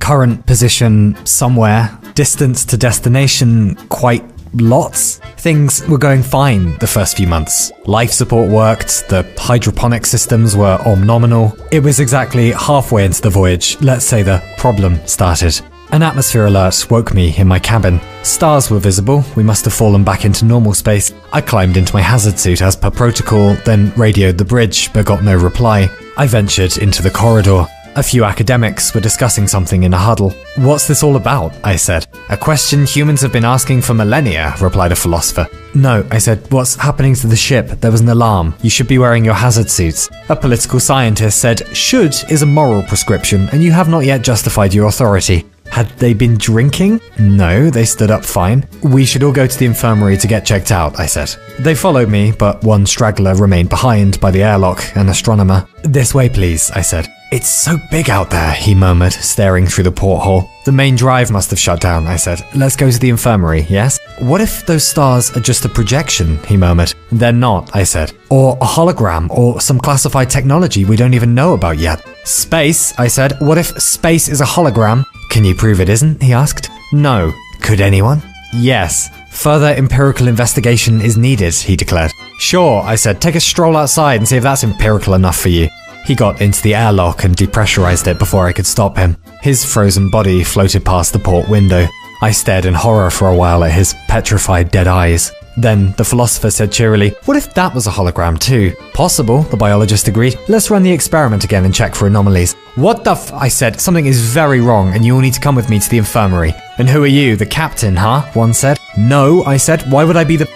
Current position somewhere. Distance to destination quite lots. Things were going fine the first few months. Life support worked, the hydroponic systems were nominal. It was exactly halfway into the voyage, let's say, the problem started. An atmosphere alert woke me in my cabin. Stars were visible, we must have fallen back into normal space. I climbed into my hazard suit as per protocol, then radioed the bridge, but got no reply. I ventured into the corridor. A few academics were discussing something in a huddle. "What's this all about?" I said. "A question humans have been asking for millennia," replied a philosopher. "No," I said. "What's happening to the ship? There was an alarm. You should be wearing your hazard suits." A political scientist said, "Should is a moral prescription, and you have not yet justified your authority." Had they been drinking? No, they stood up fine. "We should all go to the infirmary to get checked out," I said. They followed me, but one straggler remained behind by the airlock, an astronomer. "This way, please," I said. "It's so big out there," he murmured, staring through the porthole. "The main drive must have shut down," I said. "Let's go to the infirmary, yes?" "What if those stars are just a projection?" he murmured. "They're not," I said. "Or a hologram, or some classified technology we don't even know about yet." "Space," I said. "What if space is a hologram?" "Can you prove it isn't?" he asked. "No." "Could anyone?" "Yes." "Further empirical investigation is needed," he declared. "Sure," I said. "Take a stroll outside and see if that's empirical enough for you." He got into the airlock and depressurized it before I could stop him. His frozen body floated past the port window. I stared in horror for a while at his petrified dead eyes. Then the philosopher said cheerily, "What if that was a hologram too?" "Possible," the biologist agreed. "Let's run the experiment again and check for anomalies." "What the I said. "Something is very wrong and you all need to come with me to the infirmary." "And who are you, the captain, huh?" one said. "No," I said. "Why would I be the—"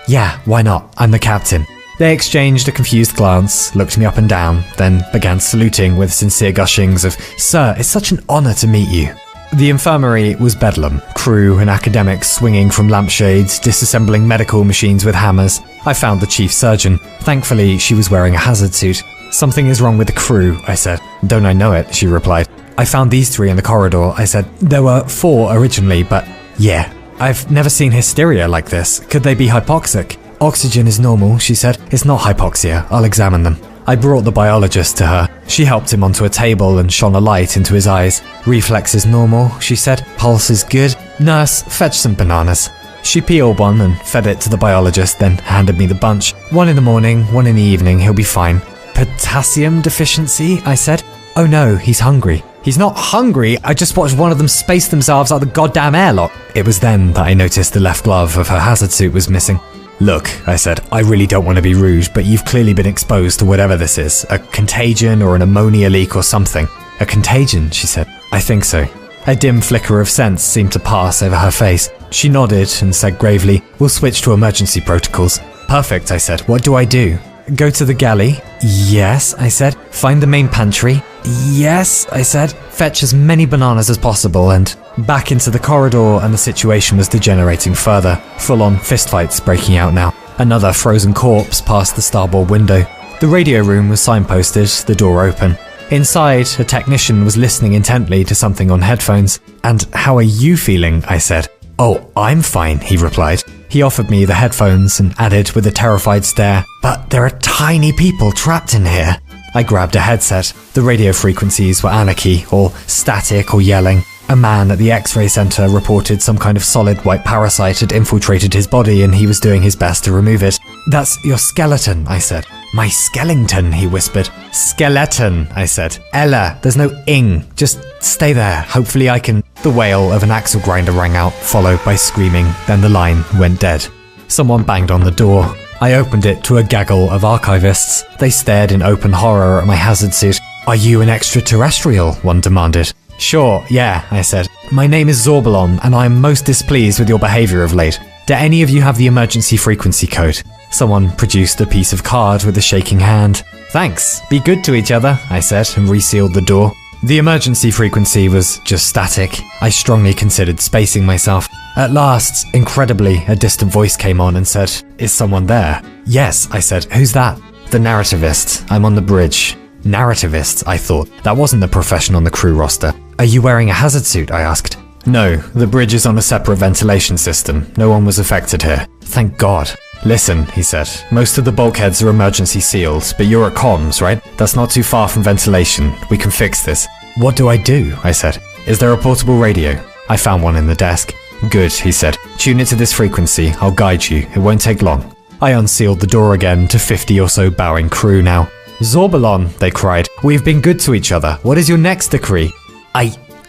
"Yeah, why not? I'm the captain." They exchanged a confused glance, looked me up and down, then began saluting with sincere gushings of, "Sir, it's such an honor to meet you." The infirmary was bedlam, crew and academics swinging from lampshades, disassembling medical machines with hammers. I found the chief surgeon. Thankfully, she was wearing a hazard suit. "Something is wrong with the crew," I said. "Don't I know it," she replied. "I found these three in the corridor," I said. "There were 4 originally, but yeah. I've never seen hysteria like this. Could they be hypoxic?" "Oxygen is normal," she said. "It's not hypoxia. I'll examine them." I brought the biologist to her. She helped him onto a table and shone a light into his eyes. "Reflexes normal," she said. "Pulse is good. Nurse, fetch some bananas." She peeled one and fed it to the biologist, then handed me the bunch. "1 in the morning, 1 in the evening, he'll be fine." "Potassium deficiency?" I said. "Oh no, he's hungry." "He's not hungry, I just watched one of them space themselves out the goddamn airlock." It was then that I noticed the left glove of her hazard suit was missing. "Look," I said, "I really don't want to be rude, but you've clearly been exposed to whatever this is. A contagion or an ammonia leak or something." "A contagion," she said. "I think so." A dim flicker of sense seemed to pass over her face. She nodded and said gravely, "We'll switch to emergency protocols." "Perfect," I said. "What do I do?" "Go to the galley." "Yes," I said. "Find the main pantry." "Yes," I said. "Fetch as many bananas as possible," and back into the corridor, and the situation was degenerating further. Full-on fistfights breaking out now. Another frozen corpse passed the starboard window. The radio room was signposted, the door open. Inside, a technician was listening intently to something on headphones. "And how are you feeling?" I said. "Oh, I'm fine," he replied. He offered me the headphones and added with a terrified stare, "But there are tiny people trapped in here." I grabbed a headset. The radio frequencies were anarchy, or static or yelling. A man at the X-ray center reported some kind of solid white parasite had infiltrated his body and he was doing his best to remove it. "That's your skeleton," I said. "My skeleton," he whispered. "Skeleton," I said. "Ella, there's no ing. Just stay there. Hopefully I can—" The wail of an axle grinder rang out, followed by screaming. Then the line went dead. Someone banged on the door. I opened it to a gaggle of archivists. They stared in open horror at my hazard suit. "Are you an extraterrestrial?" one demanded. "Sure, yeah," I said. "My name is Zorbalon, and I am most displeased with your behavior of late. Do any of you have the emergency frequency code?" Someone produced a piece of card with a shaking hand. "Thanks, be good to each other," I said, and resealed the door. The emergency frequency was just static. I strongly considered spacing myself. At last, incredibly, a distant voice came on and said, "Is someone there?" "Yes," I said. "Who's that?" "The narrativist. I'm on the bridge." Narrativist, I thought. That wasn't the profession on the crew roster. "Are you wearing a hazard suit?" I asked. "No, the bridge is on a separate ventilation system. No one was affected here." "Thank God." "Listen," he said, "most of the bulkheads are emergency sealed, but you're at comms, right? That's not too far from ventilation. We can fix this." "What do I do?" I said. Is there a portable radio? I found one in the desk. Good, he said. Tune it to this frequency. I'll guide you. It won't take long. I unsealed the door again to 50 or so bowing crew now. Zorbalon, they cried. We've been good to each other. What is your next decree?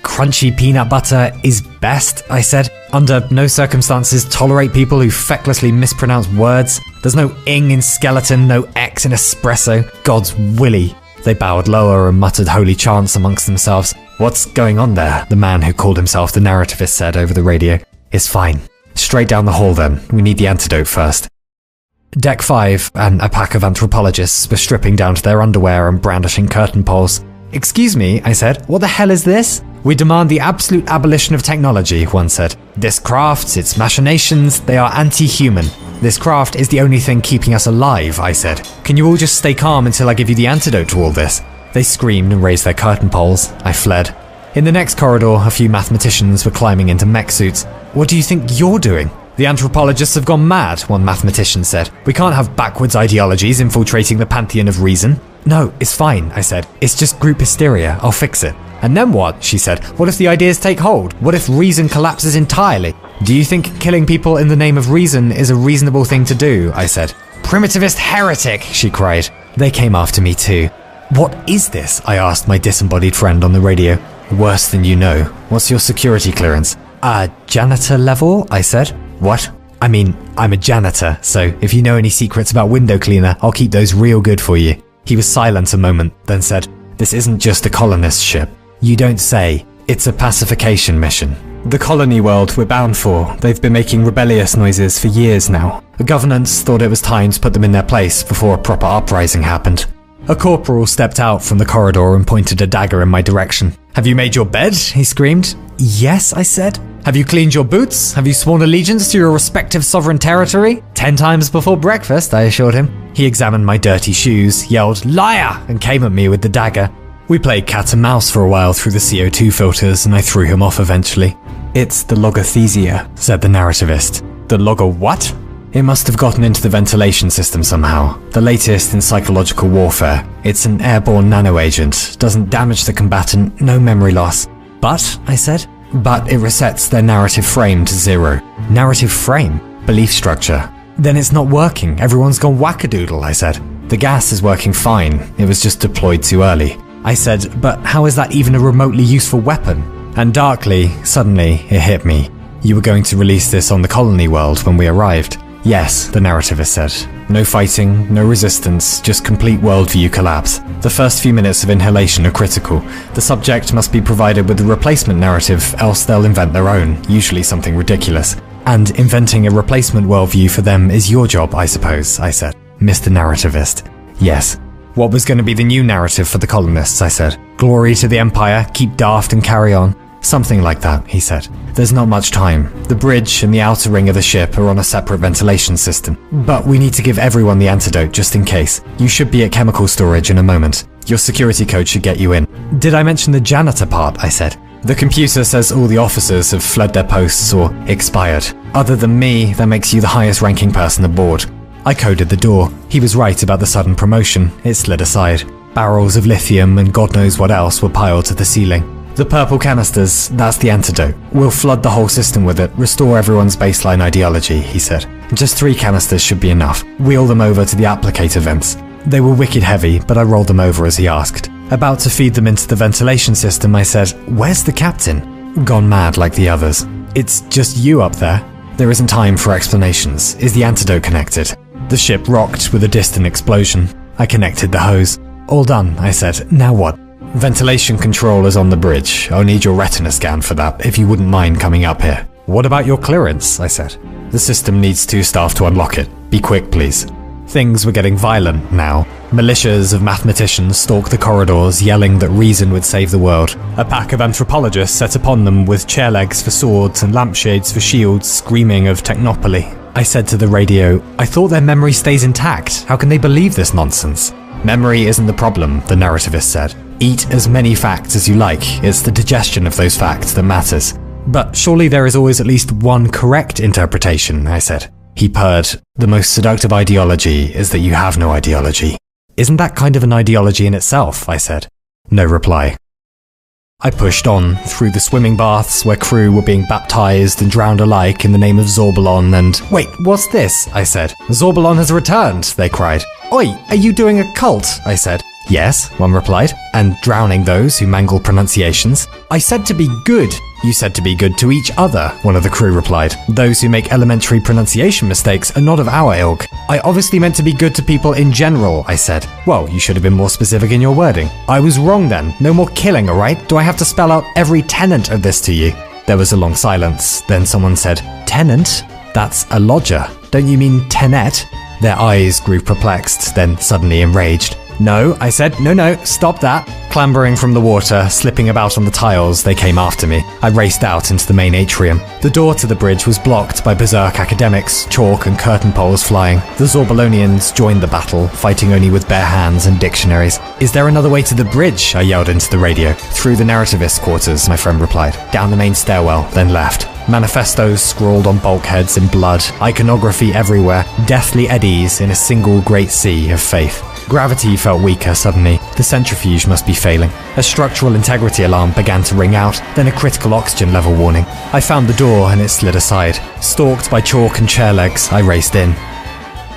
Crunchy peanut butter is best, I said. Under no circumstances tolerate people who fecklessly mispronounce words. There's no ing in skeleton, no x in espresso. God's willy. They bowed lower and muttered holy chants amongst themselves. What's going on there? The man who called himself the narrativist said over the radio. It's fine. Straight down the hall then. We need the antidote first. Deck 5 and a pack of anthropologists were stripping down to their underwear and brandishing curtain poles. Excuse me, I said. What the hell is this? We demand the absolute abolition of technology, one said. This craft, its machinations, they are anti-human. This craft is the only thing keeping us alive, I said. Can you all just stay calm until I give you the antidote to all this? They screamed and raised their curtain poles. I fled. In the next corridor, a few mathematicians were climbing into mech suits. What do you think you're doing? The anthropologists have gone mad, one mathematician said. We can't have backwards ideologies infiltrating the pantheon of reason. No, it's fine, I said. It's just group hysteria. I'll fix it. And then what? She said. What if the ideas take hold? What if reason collapses entirely? Do you think killing people in the name of reason is a reasonable thing to do? I said. Primitivist heretic, she cried. They came after me too. What is this? I asked my disembodied friend on the radio. Worse than you know. What's your security clearance? Janitor level, I said. What? I mean, I'm a janitor, so if you know any secrets about window cleaner, I'll keep those real good for you. He was silent a moment, then said, This isn't just a colonist ship. You don't say. It's a pacification mission. The colony world we're bound for, they've been making rebellious noises for years now. The governance thought it was time to put them in their place before a proper uprising happened. A corporal stepped out from the corridor and pointed a dagger in my direction. Have you made your bed? He screamed. Yes, I said. Have you cleaned your boots? Have you sworn allegiance to your respective sovereign territory? 10 times before breakfast, I assured him. He examined my dirty shoes, yelled, Liar! And came at me with the dagger. We played cat and mouse for a while through the CO2 filters, and I threw him off eventually. It's the logothesia, said the narrativist. The logo what? It must have gotten into the ventilation system somehow. The latest in psychological warfare. It's an airborne nanoagent. Doesn't damage the combatant, no memory loss. But, I said, but it resets their narrative frame to 0. Narrative frame? Belief structure. Then it's not working. Everyone's gone wackadoodle, I said. The gas is working fine. It was just deployed too early. I said, but how is that even a remotely useful weapon? And darkly, suddenly, it hit me. You were going to release this on the colony world when we arrived. Yes, the narrativist said. No fighting, no resistance, just complete worldview collapse. The first few minutes of inhalation are critical. The subject must be provided with a replacement narrative, else they'll invent their own, usually something ridiculous. And inventing a replacement worldview for them is your job, I suppose, I said. Mr. Narrativist. Yes. What was going to be the new narrative for the colonists, I said. Glory to the Empire, keep daft and carry on. Something like that, he said. There's not much time. The bridge and the outer ring of the ship are on a separate ventilation system. But we need to give everyone the antidote just in case. You should be at chemical storage in a moment. Your security code should get you in. Did I mention the janitor part, I said. The computer says all the officers have fled their posts or expired. Other than me, that makes you the highest ranking person aboard. I coded the door. He was right about the sudden promotion. It slid aside. Barrels of lithium and God knows what else were piled to the ceiling. The purple canisters, that's the antidote. We'll flood the whole system with it, restore everyone's baseline ideology, he said. Just 3 canisters should be enough. Wheel them over to the applicator vents. They were wicked heavy, but I rolled them over as he asked. About to feed them into the ventilation system, I said, Where's the captain? Gone mad like the others. It's just you up there. There isn't time for explanations. Is the antidote connected? The ship rocked with a distant explosion. I connected the hose. All done, I said. Now what? Ventilation control is on the bridge. I'll need your retina scan for that, if you wouldn't mind coming up here. What about your clearance? I said. The system needs 2 staff to unlock it. Be quick, please. Things were getting violent now. Militias of mathematicians stalked the corridors, yelling that reason would save the world. A pack of anthropologists set upon them with chair legs for swords and lampshades for shields, screaming of technopoly. I said to the radio, I thought their memory stays intact. How can they believe this nonsense? Memory isn't the problem, the narrativist said. Eat as many facts as you like. It's the digestion of those facts that matters. But surely there is always at least one correct interpretation, I said. He purred. The most seductive ideology is that you have no ideology. Isn't that kind of an ideology in itself? I said. No reply. I pushed on, through the swimming baths where crew were being baptized and drowned alike in the name of Zorbalon and... Wait, what's this? I said. Zorbalon has returned, they cried. Oi, are you doing a cult? I said. Yes, one replied. And drowning those who mangle pronunciations? I said to be good. You said to be good to each other, one of the crew replied. Those who make elementary pronunciation mistakes are not of our ilk. I obviously meant to be good to people in general, I said. Well, you should have been more specific in your wording. I was wrong then. No more killing, alright? Do I have to spell out every tenet of this to you? There was a long silence. Then someone said, Tenant? That's a lodger. Don't you mean tenet? Their eyes grew perplexed, then suddenly enraged. No, I said, no, stop that. Clambering from the water, slipping about on the tiles, they came after me. I raced out into the main atrium. The door to the bridge was blocked by berserk academics, chalk and curtain poles flying. The Zorbalonians joined the battle, fighting only with bare hands and dictionaries. Is there another way to the bridge? I yelled into the radio. Through the narrativist quarters, my friend replied. Down the main stairwell, then left. Manifestos scrawled on bulkheads in blood, iconography everywhere, deathly eddies in a single great sea of faith. Gravity felt weaker suddenly. The centrifuge must be failing. A structural integrity alarm began to ring out, then a critical oxygen level warning. I found the door and it slid aside. Stalked by chalk and chair legs, I raced in.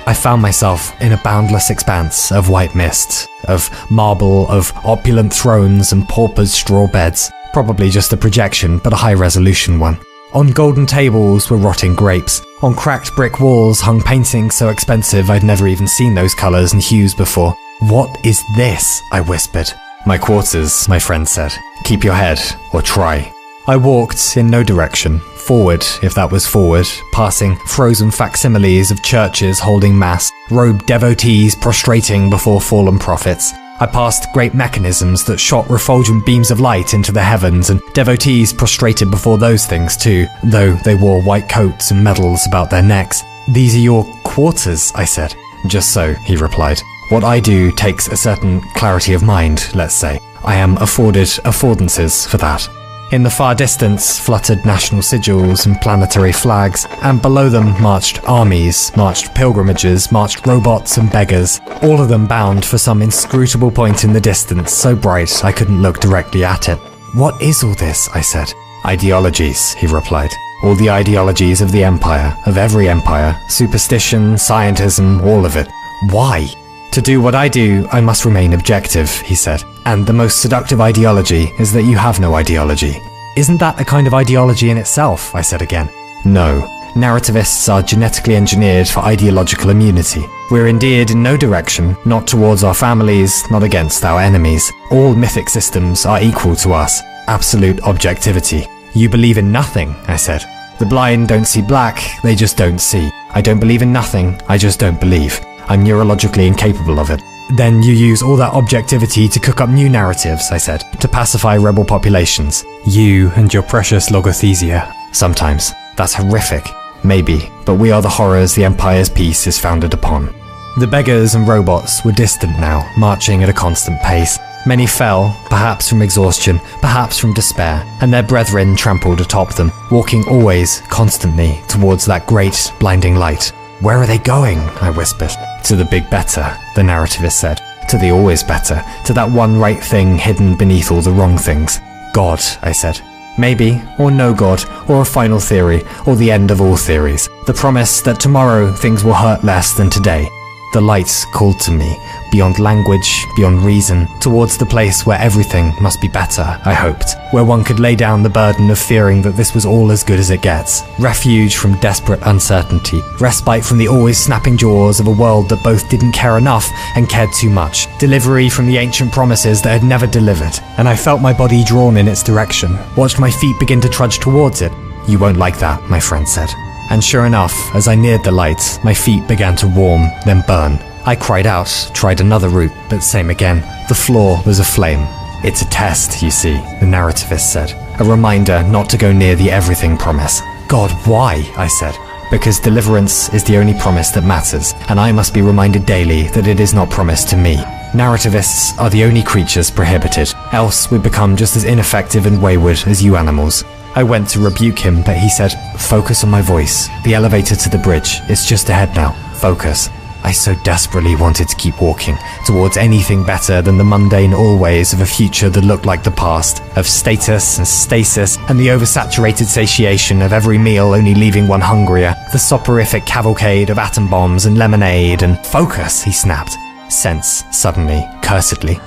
I found myself in a boundless expanse of white mist, of marble, of opulent thrones and paupers' straw beds. Probably just a projection, but a high-resolution one. On golden tables were rotting grapes. On cracked brick walls hung paintings so expensive I'd never even seen those colours and hues before. What is this? I whispered. My quarters, my friend said. Keep your head, or try. I walked in no direction. Forward, if that was forward, passing frozen facsimiles of churches holding mass, robed devotees prostrating before fallen prophets. I passed great mechanisms that shot refulgent beams of light into the heavens, and devotees prostrated before those things too, though they wore white coats and medals about their necks. These are your quarters, I said. Just so, he replied. What I do takes a certain clarity of mind, let's say. I am afforded affordances for that. In the far distance fluttered national sigils and planetary flags, and below them marched armies, marched pilgrimages, marched robots and beggars, all of them bound for some inscrutable point in the distance so bright I couldn't look directly at it. What is all this? I said. Ideologies, he replied. All the ideologies of the empire, of every empire, superstition, scientism, all of it. Why? To do what I do, I must remain objective, he said. And the most seductive ideology is that you have no ideology. Isn't that a kind of ideology in itself? I said again. No. Narrativists are genetically engineered for ideological immunity. We're endeared in no direction, not towards our families, not against our enemies. All mythic systems are equal to us. Absolute objectivity. You believe in nothing, I said. The blind don't see black, they just don't see. I don't believe in nothing, I just don't believe. I'm neurologically incapable of it. Then you use all that objectivity to cook up new narratives, I said, to pacify rebel populations. You and your precious logothesia. Sometimes. That's horrific. Maybe. But we are the horrors the Empire's peace is founded upon. The beggars and robots were distant now, marching at a constant pace. Many fell, perhaps from exhaustion, perhaps from despair, and their brethren trampled atop them, walking always, constantly, towards that great, blinding light. Where are they going? I whispered. To the big better, the narrativist said. To the always better, to that one right thing hidden beneath all the wrong things. God, I said. Maybe, or no God, or a final theory, or the end of all theories. The promise that tomorrow things will hurt less than today. The light called to me, beyond language, beyond reason, towards the place where everything must be better, I hoped, where one could lay down the burden of fearing that this was all as good as it gets, refuge from desperate uncertainty, respite from the always snapping jaws of a world that both didn't care enough and cared too much, delivery from the ancient promises that had never delivered, and I felt my body drawn in its direction, watched my feet begin to trudge towards it. You won't like that, my friend said. And sure enough, as I neared the light, my feet began to warm, then burn. I cried out, tried another route, but same again. The floor was aflame. It's a test, you see, the narrativist said. A reminder not to go near the everything promise. God, why? I said. Because deliverance is the only promise that matters, and I must be reminded daily that it is not promised to me. Narrativists are the only creatures prohibited, else we become just as ineffective and wayward as you animals. I went to rebuke him, but he said, focus on my voice. The elevator to the bridge. It's just ahead now. Focus. I so desperately wanted to keep walking towards anything better than the mundane always of a future that looked like the past, of status and stasis and the oversaturated satiation of every meal only leaving one hungrier, the soporific cavalcade of atom bombs and lemonade and focus, he snapped. Sense, suddenly, cursedly.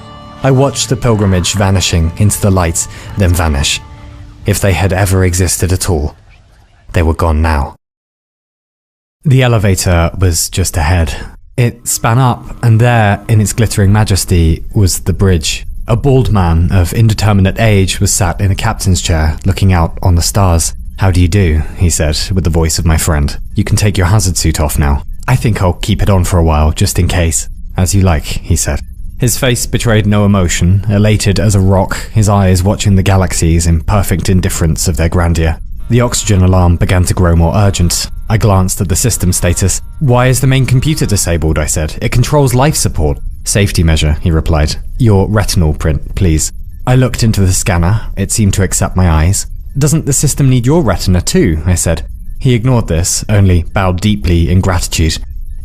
I watched the pilgrimage vanishing into the light, then vanish. If they had ever existed at all, they were gone now. The elevator was just ahead. It span up, and there, in its glittering majesty, was the bridge. A bald man of indeterminate age was sat in a captain's chair, looking out on the stars. "How do you do?" he said, with the voice of my friend. "You can take your hazard suit off now. I think I'll keep it on for a while, just in case." "As you like," he said. His face betrayed no emotion, elated as a rock, his eyes watching the galaxies in perfect indifference of their grandeur. The oxygen alarm began to grow more urgent. I glanced at the system status. "Why is the main computer disabled?" I said. "It controls life support." "Safety measure," he replied. "Your retinal print, please." I looked into the scanner. It seemed to accept my eyes. "Doesn't the system need your retina too?" I said. He ignored this, only bowed deeply in gratitude.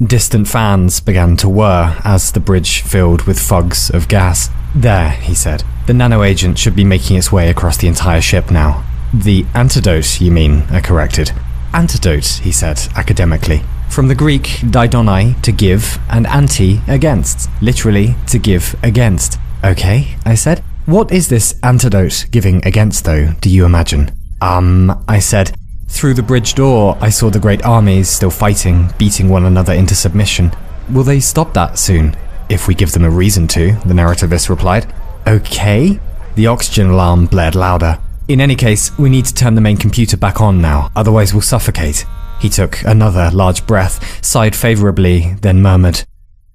Distant fans began to whir as the bridge filled with fogs of gas. "There," he said. "The nanoagent should be making its way across the entire ship now." "The antidote, you mean?" I corrected. "Antidote," he said, academically. From the Greek didonie, to give, and anti, against. Literally, to give against. "Okay," I said. "What is this antidote giving against, though, do you imagine?" I said. Through the bridge door, I saw the great armies still fighting, beating one another into submission. "Will they stop that soon?" "If we give them a reason to," the narrativist replied. "Okay." The oxygen alarm blared louder. "In any case, we need to turn the main computer back on now, otherwise we'll suffocate." He took another large breath, sighed favorably, then murmured,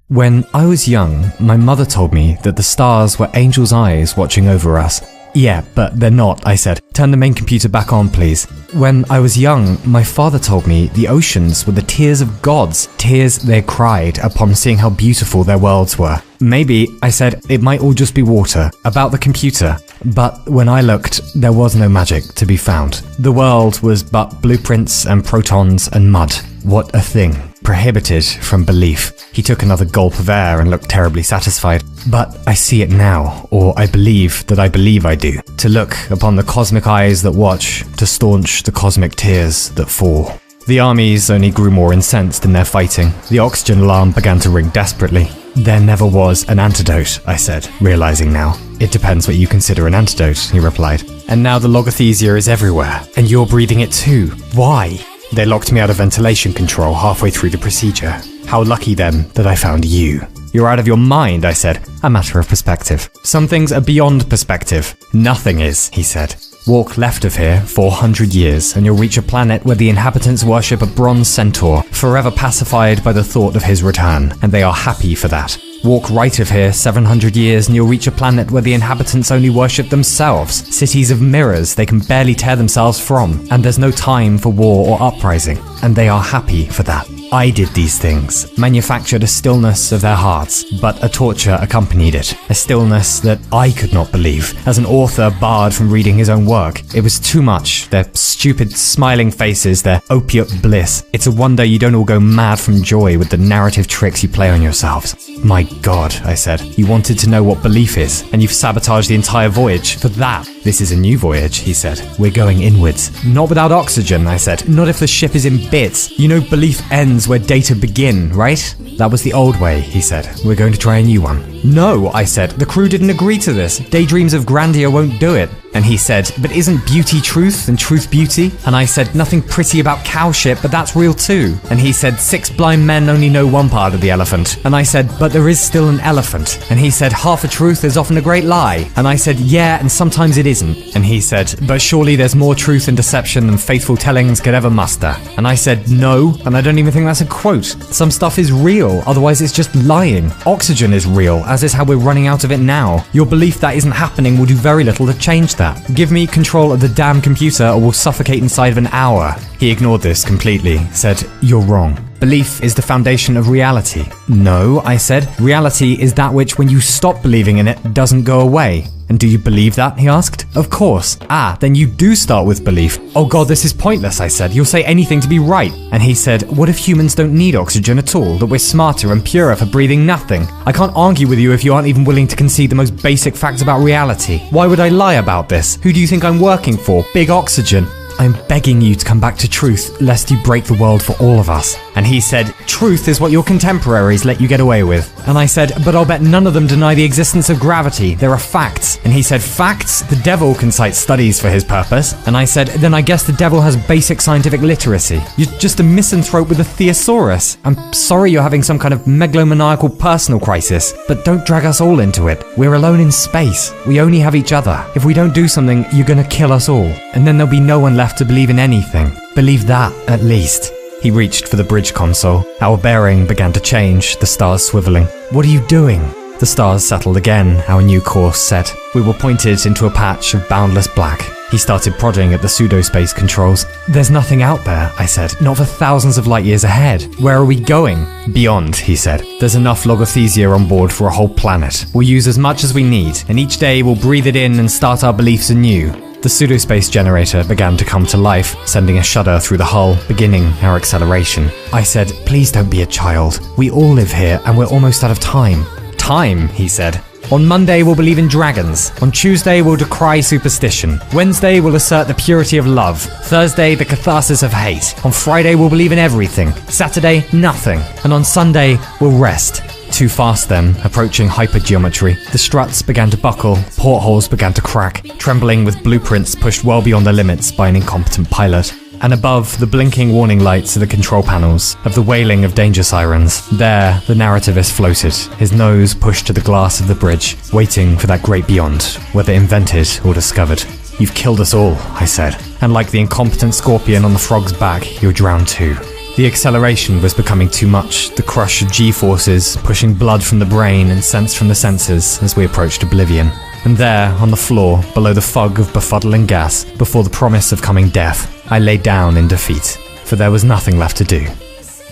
"When I was young, my mother told me that the stars were angels' eyes watching over us." "Yeah, but they're not," I said. "Turn the main computer back on, please." "When I was young, my father told me the oceans were the tears of gods, tears they cried upon seeing how beautiful their worlds were." "Maybe," I said, "it might all just be water, about the computer." But when I looked, there was no magic to be found. The world was but blueprints and protons and mud. What a thing. Prohibited from belief. He took another gulp of air and looked terribly satisfied. "But I see it now, or I believe that I believe I do. To look upon the cosmic eyes that watch, to staunch the cosmic tears that fall." The armies only grew more incensed in their fighting. The oxygen alarm began to ring desperately. "There never was an antidote," I said, realizing now. "It depends what you consider an antidote," he replied. "And now the logothesia is everywhere, and you're breathing it too. Why?" "They locked me out of ventilation control halfway through the procedure. How lucky then that I found you." "You're out of your mind," I said. "A matter of perspective. Some things are beyond perspective." "Nothing is," he said. "Walk left of here 400 years and you'll reach a planet where the inhabitants worship a bronze centaur, forever pacified by the thought of his return, and they are happy for that. Walk right of here 700 years and you'll reach a planet where the inhabitants only worship themselves, cities of mirrors they can barely tear themselves from, and there's no time for war or uprising, and they are happy for that. I did these things, manufactured a stillness of their hearts, but a torture accompanied it, a stillness that I could not believe, as an author barred from reading his own work. It was too much, their stupid smiling faces, their opiate bliss. It's a wonder you don't all go mad from joy with the narrative tricks you play on yourselves." "My God," I said, "you wanted to know what belief is, and you've sabotaged the entire voyage for that." "This is a new voyage," he said. "We're going inwards." "Not without oxygen," I said. "Not if the ship is in bits. You know belief ends where data begin, right?" "That was the old way," he said. "We're going to try a new one." "No," I said. "The crew didn't agree to this. Daydreams of grandeur won't do it." And he said, "But isn't beauty truth and truth beauty?" And I said, "Nothing pretty about cow shit, but that's real too." And he said, "6 blind men only know one part of the elephant." And I said, "But there is still an elephant." And he said, "Half a truth is often a great lie." And I said, "Yeah, and sometimes it isn't." And he said, "But surely there's more truth in deception than faithful tellings could ever muster." And I said, "No, and I don't even think that's a quote. Some stuff is real, otherwise it's just lying. Oxygen is real, as is how we're running out of it now. Your belief that isn't happening will do very little to change that. Give me control of the damn computer or we'll suffocate inside of an hour." He ignored this completely, said, "You're wrong." Belief is the foundation of reality. No, I said. Reality is that which, when you stop believing in it, doesn't go away. And do you believe that? He asked. Of course. Ah, then you do start with belief. Oh God, this is pointless, I said. You'll say anything to be right. And he said, what if humans don't need oxygen at all? That we're smarter and purer for breathing nothing? I can't argue with you if you aren't even willing to concede the most basic facts about reality. Why would I lie about this? Who do you think I'm working for? Big Oxygen. I'm begging you to come back to truth, lest you break the world for all of us. And he said, truth is what your contemporaries let you get away with. And I said, but I'll bet none of them deny the existence of gravity. There are facts. And he said, facts? The devil can cite studies for his purpose. And I said, then I guess the devil has basic scientific literacy. You're just a misanthrope with a thesaurus. I'm sorry you're having some kind of megalomaniacal personal crisis, but don't drag us all into it. We're alone in space. We only have each other. If we don't do something, you're gonna kill us all. And then there'll be no one left to believe in anything. Believe that, at least. He reached for the bridge console. Our bearing began to change, the stars swiveling. What are you doing? The stars settled again, our new course set. We were pointed into a patch of boundless black. He started prodding at the pseudo-space controls. There's nothing out there, I said. Not for thousands of light years ahead. Where are we going? Beyond, he said. There's enough logothesia on board for a whole planet. We'll use as much as we need, and each day we'll breathe it in and start our beliefs anew. The pseudo-space generator began to come to life, sending a shudder through the hull, beginning our acceleration. I said, please don't be a child. We all live here, and we're almost out of time. Time, he said. On Monday, we'll believe in dragons. On Tuesday, we'll decry superstition. Wednesday, we'll assert the purity of love. Thursday, the catharsis of hate. On Friday, we'll believe in everything. Saturday, nothing. And on Sunday, we'll rest. Too fast then, approaching hypergeometry. The struts began to buckle, portholes began to crack, trembling with blueprints pushed well beyond their limits by an incompetent pilot. And above, the blinking warning lights of the control panels, of the wailing of danger sirens. There, the narrativist floated, his nose pushed to the glass of the bridge, waiting for that great beyond, whether invented or discovered. You've killed us all, I said. And like the incompetent scorpion on the frog's back, you're drowned too. The acceleration was becoming too much, the crush of G-forces pushing blood from the brain and sense from the senses as we approached oblivion. And there, on the floor, below the fog of befuddling gas, before the promise of coming death, I lay down in defeat, for there was nothing left to do.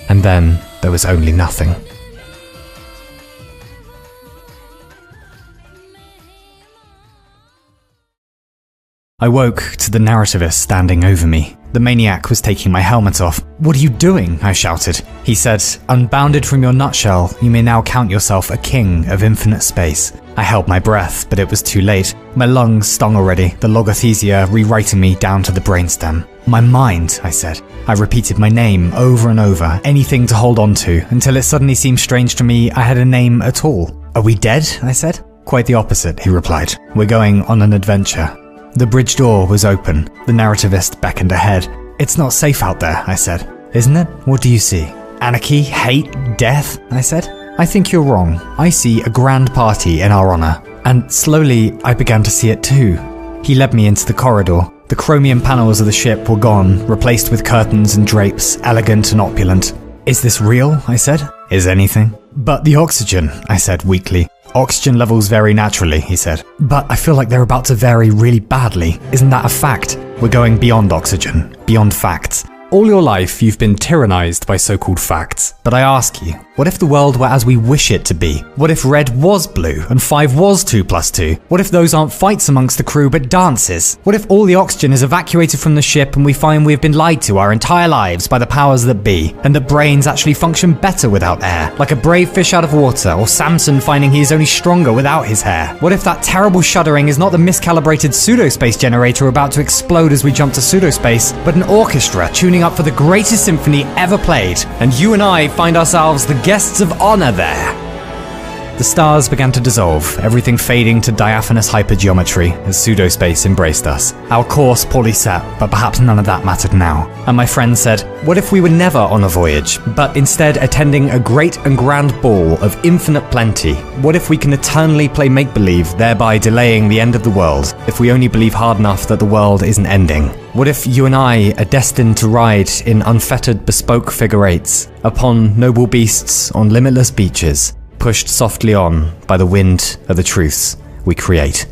And then there was only nothing. I woke to the narrativist standing over me. The maniac was taking my helmet off. What are you doing? I shouted. He said, unbounded from your nutshell, you may now count yourself a king of infinite space. I held my breath, but it was too late. My lungs stung already, the logothesia rewriting me down to the brainstem. My mind, I said. I repeated my name over and over, anything to hold on to, until it suddenly seemed strange to me I had a name at all. Are we dead? I said. Quite the opposite, he replied. We're going on an adventure. The bridge door was open. The narrativist beckoned ahead. It's not safe out there, I said. Isn't it? What do you see? Anarchy, hate, death, I said. I think you're wrong. I see a grand party in our honor. And slowly, I began to see it too. He led me into the corridor. The chromium panels of the ship were gone, replaced with curtains and drapes, elegant and opulent. Is this real? I said. Is anything? But the oxygen, I said weakly. Oxygen levels vary naturally, he said. But I feel like they're about to vary really badly. Isn't that a fact? We're going beyond oxygen, beyond facts. All your life, you've been tyrannized by so-called facts. But I ask you, what if the world were as we wish it to be? What if red was blue and 5 was 2 plus 2? What if those aren't fights amongst the crew but dances? What if all the oxygen is evacuated from the ship and we find we've been lied to our entire lives by the powers that be, and that brains actually function better without air, like a brave fish out of water, or Samson finding he is only stronger without his hair? What if that terrible shuddering is not the miscalibrated pseudo-space generator about to explode as we jump to pseudo-space, but an orchestra tuning up for the greatest symphony ever played, and you and I find ourselves the guests of honor there? The stars began to dissolve, everything fading to diaphanous hypergeometry as pseudospace embraced us. Our course poorly set, but perhaps none of that mattered now. And my friend said, what if we were never on a voyage, but instead attending a great and grand ball of infinite plenty? What if we can eternally play make-believe, thereby delaying the end of the world, if we only believe hard enough that the world isn't ending? What if you and I are destined to ride in unfettered bespoke figure eights, upon noble beasts on limitless beaches, pushed softly on by the wind of the truths we create?